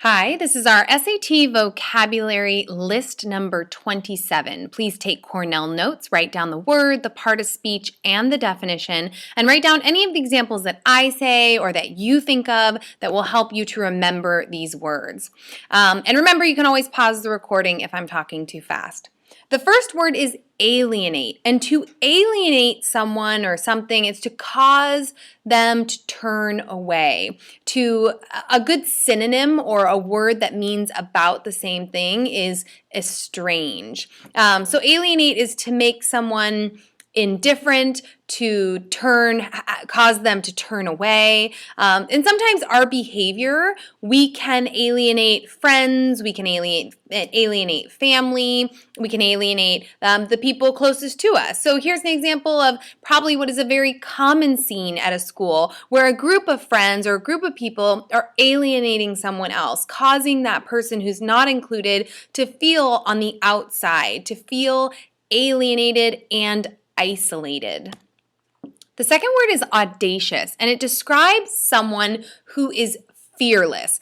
Hi, this is our SAT vocabulary list number 27. Please take Cornell notes, write down the word, the part of speech, and the definition, and write down any of the examples that I say or that you think of that will help you to remember these words. And remember, you can always pause the recording if I'm talking too fast. The first word is alienate, and to alienate someone or something is to cause them to turn away. A good synonym or a word that means about the same thing is estrange. So alienate is to make someone indifferent, to cause them to turn away. And sometimes our behavior, we can alienate friends, we can alienate family, we can alienate the people closest to us. So here's an example of probably what is a very common scene at a school where a group of friends or a group of people are alienating someone else, causing that person who's not included to feel on the outside, to feel alienated and isolated. The second word is audacious, and it describes someone who is fearless,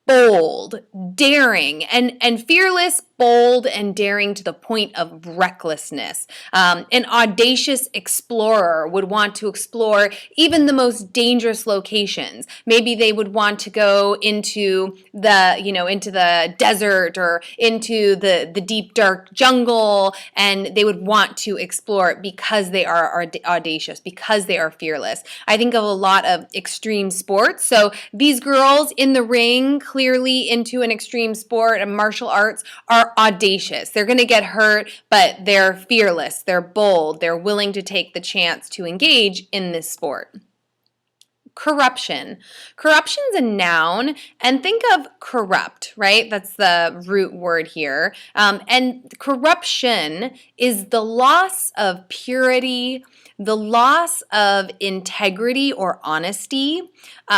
bold, daring, and fearless, bold, and daring to the point of recklessness. An audacious explorer would want to explore even the most dangerous locations. Maybe they would want to go into the desert or into the deep, dark jungle, and they would want to explore it because they are audacious, because they are fearless. I think of a lot of extreme sports. So these girls in the ring, clearly into an extreme sport, and martial arts, are audacious. They're going to get hurt, but they're fearless, they're bold, they're willing to take the chance to engage in this sport. Corruption. Corruption's a noun, and think of corrupt, right? That's the root word here. And corruption is the loss of purity, the loss of integrity or honesty.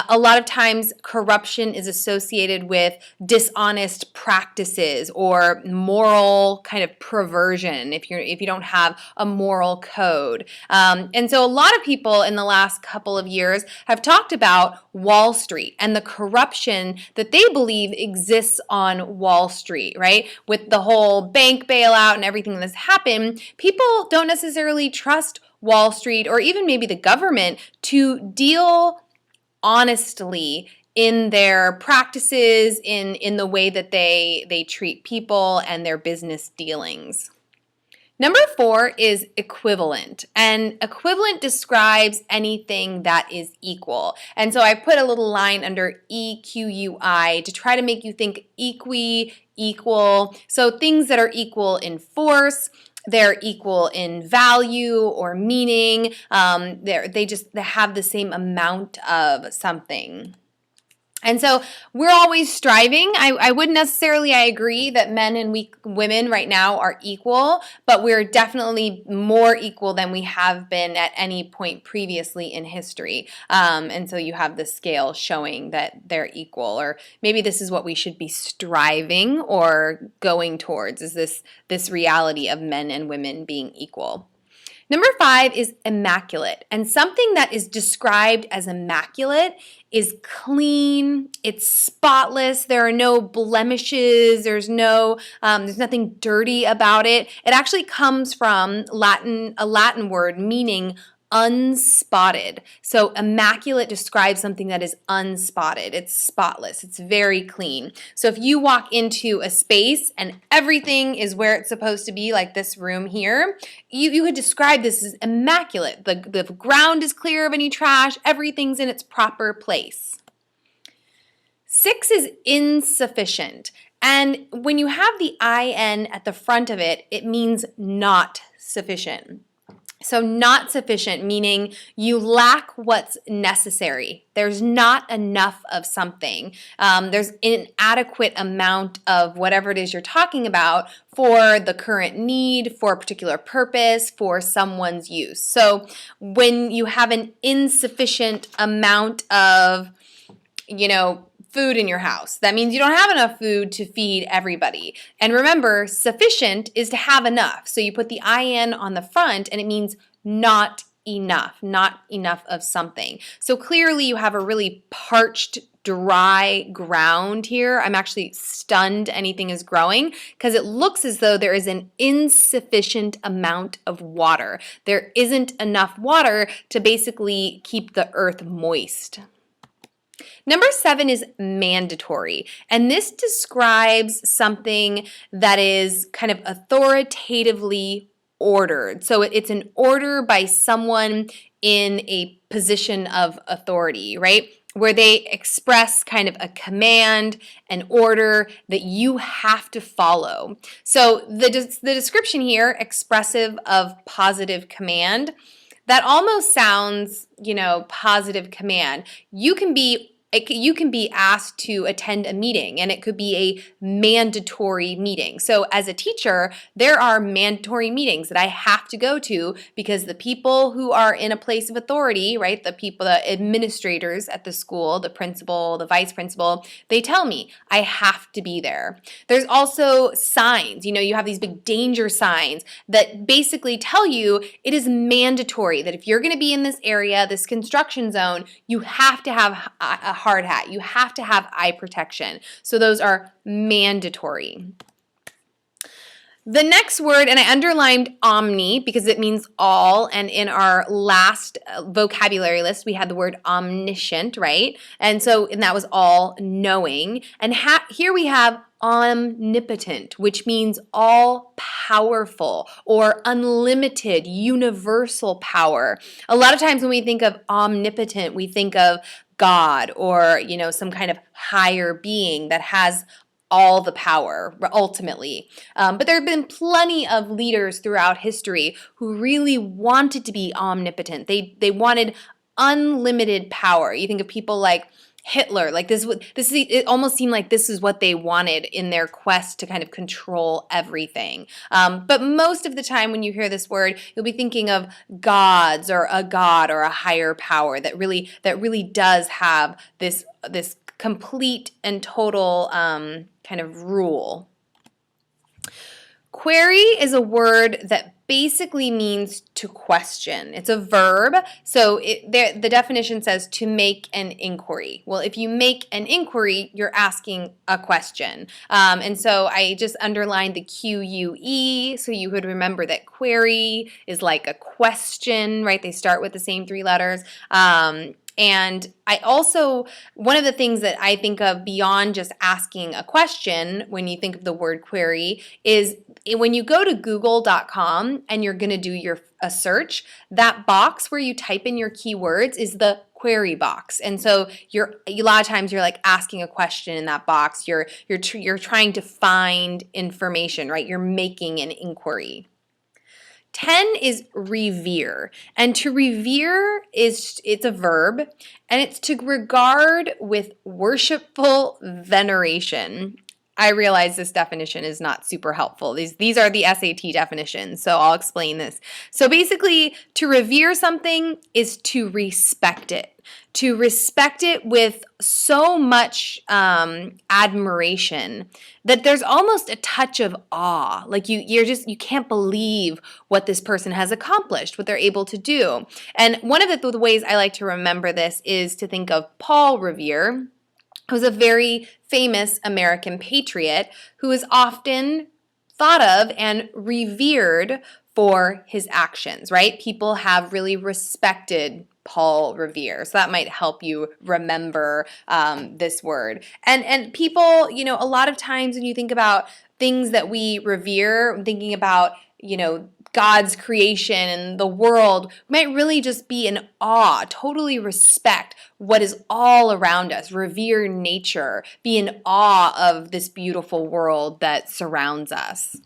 A lot of times corruption is associated with dishonest practices or moral kind of perversion if you don't have a moral code. And so a lot of people in the last couple of years have talked about Wall Street and the corruption that they believe exists on Wall Street, right? With the whole bank bailout and everything that's happened, people don't necessarily trust Wall Street or even maybe the government to deal honestly in their practices, in the way that they treat people and their business dealings. Number 4 is equivalent, and equivalent describes anything that is equal. And so I put a little line under EQUI to try to make you think equal. So things that are equal in force, they're equal in value or meaning. They have the same amount of something. And so we're always striving. I wouldn't necessarily, I agree that men and women right now are equal, but we're definitely more equal than we have been at any point previously in history. And so you have the scale showing that they're equal, or maybe this is what we should be striving or going towards, is this reality of men and women being equal. Number 5 is immaculate, and something that is described as immaculate is clean, it's spotless, there are no blemishes, there's nothing dirty about it. It actually comes from a Latin word meaning unspotted. So immaculate describes something that is unspotted. It's spotless. It's very clean. So if you walk into a space and everything is where it's supposed to be, like this room here, you could describe this as immaculate. The ground is clear of any trash. Everything's in its proper place. 6 is insufficient. And when you have the IN at the front of it, it means not sufficient. So not sufficient, meaning you lack what's necessary. There's not enough of something. There's an inadequate amount of whatever it is you're talking about for the current need, for a particular purpose, for someone's use. So when you have an insufficient amount of, food in your house, that means you don't have enough food to feed everybody. And remember, sufficient is to have enough. So you put the IN on the front and it means not enough, not enough of something. So clearly you have a really parched, dry ground here. I'm actually stunned anything is growing because it looks as though there is an insufficient amount of water. There isn't enough water to basically keep the earth moist. Number 7 is mandatory, and this describes something that is kind of authoritatively ordered. So it's an order by someone in a position of authority, right? Where they express kind of a command, an order that you have to follow. So the description here, expressive of positive command, that almost sounds, positive command. You can be asked to attend a meeting, and it could be a mandatory meeting. So as a teacher, there are mandatory meetings that I have to go to because the people who are in a place of authority, right, the administrators at the school, the principal, the vice principal, they tell me I have to be there. There's also signs. You have these big danger signs that basically tell you it is mandatory that if you're going to be in this area, this construction zone, you have to have a hard hat. You have to have eye protection. So those are mandatory. The next word, and I underlined omni because it means all, and in our last vocabulary list, we had the word omniscient, right? And that was all knowing. And here we have omnipotent, which means all powerful or unlimited, universal power. A lot of times when we think of omnipotent, we think of God or, some kind of higher being that has all the power, ultimately. But there have been plenty of leaders throughout history who really wanted to be omnipotent. They wanted unlimited power. You think of people like Hitler, it almost seemed like this is what they wanted in their quest to kind of control everything. But most of the time when you hear this word, you'll be thinking of gods or a god or a higher power that really does have this complete and total kind of rule. Query is a word that basically means to question. It's a verb, so the definition says to make an inquiry. Well, if you make an inquiry, you're asking a question. And so I just underlined the QUE, so you would remember that query is like a question, right? They start with the same 3 letters. And I also, one of the things that I think of beyond just asking a question when you think of the word query is when you go to google.com and you're going to do a search, that box where you type in your keywords is the query box. And so a lot of times you're like asking a question in that box. You're trying to find information, right? You're making an inquiry. 10 is revere, and to revere it's a verb, and it's to regard with worshipful veneration. I realize this definition is not super helpful. These are the SAT definitions, so I'll explain this. So basically, to revere something is to respect it. To respect it with so much admiration that there's almost a touch of awe. Like you can't believe what this person has accomplished, what they're able to do. And one of the ways I like to remember this is to think of Paul Revere, who was a very famous American patriot who is often thought of and revered for his actions, right? People have really respected Paul Revere. So that might help you remember this word. And people, a lot of times when you think about things that we revere, thinking about, God's creation and the world, might really just be in awe, totally respect what is all around us, revere nature, be in awe of this beautiful world that surrounds us.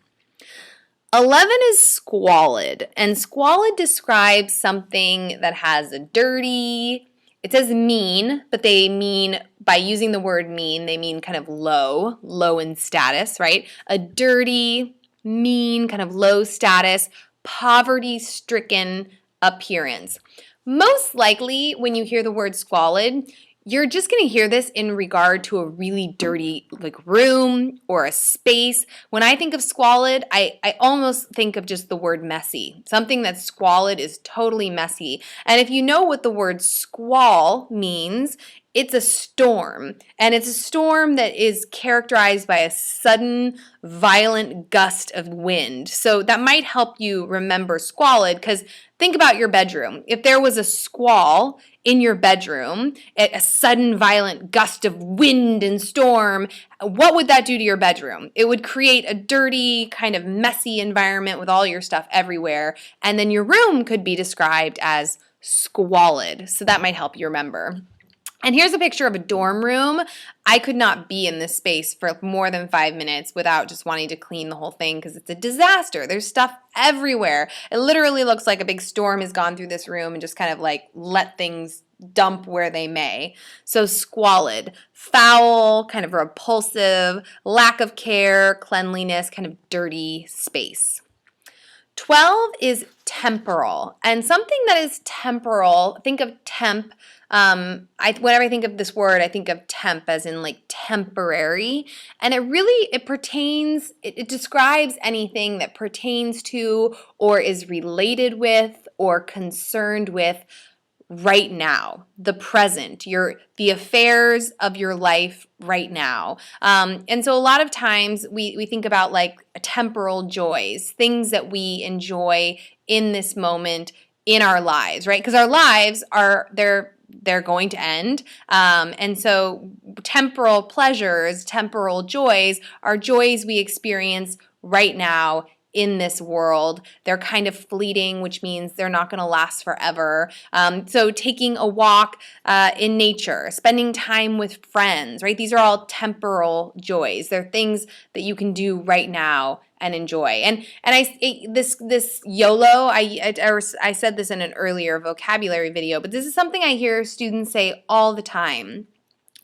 11 is squalid, and squalid describes something that has a dirty, it says mean, but they mean, by using the word mean, they mean kind of low in status, right? A dirty, mean, kind of low status, poverty-stricken appearance. Most likely, when you hear the word squalid, you're just going to hear this in regard to a really dirty room or a space. When I think of squalid, I almost think of just the word messy. Something that's squalid is totally messy. And if you know what the word squall means, it's a storm. And it's a storm that is characterized by a sudden, violent gust of wind. So that might help you remember squalid, because think about your bedroom. If there was a squall in your bedroom, a sudden violent gust of wind and storm, what would that do to your bedroom? It would create a dirty, kind of messy environment with all your stuff everywhere, and then your room could be described as squalid. So that might help you remember. And here's a picture of a dorm room. I could not be in this space for more than 5 minutes without just wanting to clean the whole thing, because it's a disaster. There's stuff everywhere. It literally looks like a big storm has gone through this room and just kind of let things dump where they may. So squalid, foul, kind of repulsive, lack of care, cleanliness, kind of dirty space. 12 is temporal, and something that is temporal, think of temp. Whenever I think of this word, I think of temp as in temporary, and it describes anything that pertains to or is related with or concerned with right now, the present, the affairs of your life right now. And so a lot of times we think about temporal joys, things that we enjoy in this moment in our lives, right? Because our lives they're going to end. And so temporal pleasures, temporal joys are joys we experience right now in this world. They're kind of fleeting, which means they're not going to last forever. So taking a walk in nature, spending time with friends, right? These are all temporal joys. They're things that you can do right now and enjoy. And this YOLO, I said this in an earlier vocabulary video, but this is something I hear students say all the time,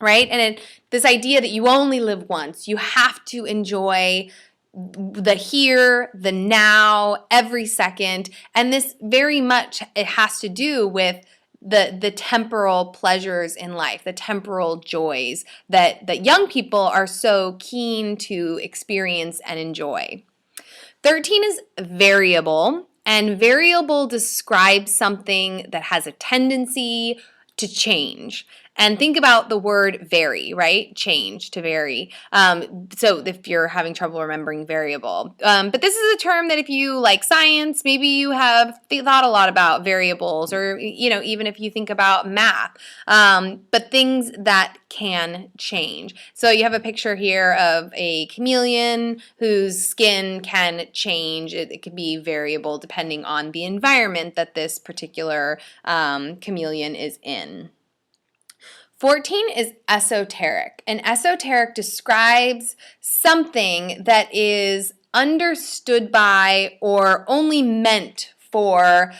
right? And this idea that you only live once, you have to enjoy the here, the now, every second. And this very much, it has to do with the temporal pleasures in life, the temporal joys that young people are so keen to experience and enjoy. 13 is variable, and variable describes something that has a tendency to change. And think about the word vary, right? Change, to vary. So if you're having trouble remembering variable. But this is a term that if you like science, maybe you have thought a lot about variables, or, even if you think about math. But things that can change. So you have a picture here of a chameleon whose skin can change. It could be variable depending on the environment that this particular chameleon is in. 14 is esoteric, and esoteric describes something that is understood by or only meant for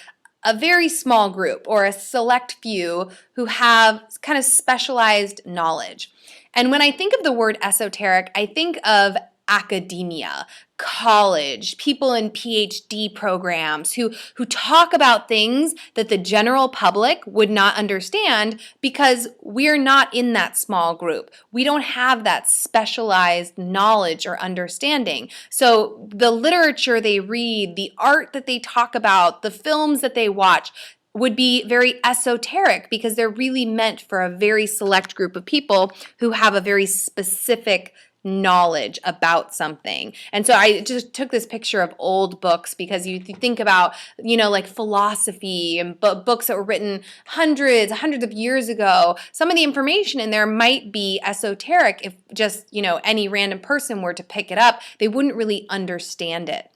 a very small group or a select few who have kind of specialized knowledge. And when I think of the word esoteric, I think of academia, college, people in PhD programs who talk about things that the general public would not understand because we're not in that small group. We don't have that specialized knowledge or understanding. So the literature they read, the art that they talk about, the films that they watch would be very esoteric because they're really meant for a very select group of people who have a very specific knowledge about something. And so I just took this picture of old books because you think about, philosophy and books that were written hundreds of years ago. Some of the information in there might be esoteric. If just, any random person were to pick it up, they wouldn't really understand it.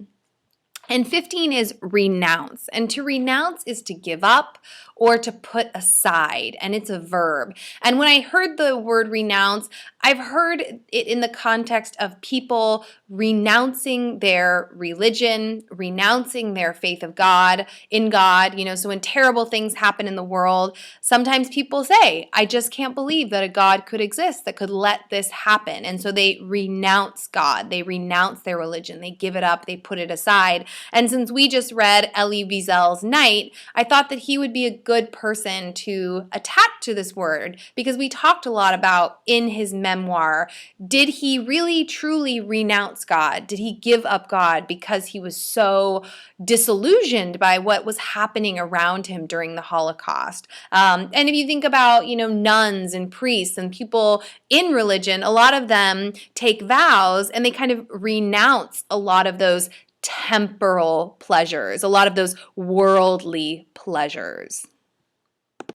And 15 is renounce. And to renounce is to give up or to put aside, and it's a verb. And when I heard the word renounce, I've heard it in the context of people renouncing their religion, renouncing their faith in God. So when terrible things happen in the world, sometimes people say, I just can't believe that a God could exist that could let this happen. And so they renounce God, they renounce their religion, they give it up, they put it aside. And since we just read Elie Wiesel's Night, I thought that he would be a good person to attach to this word, because we talked a lot about in his memoir, did he really truly renounce God? Did he give up God because he was so disillusioned by what was happening around him during the Holocaust? And if you think about, nuns and priests and people in religion, a lot of them take vows and they kind of renounce a lot of those temporal pleasures, a lot of those worldly pleasures.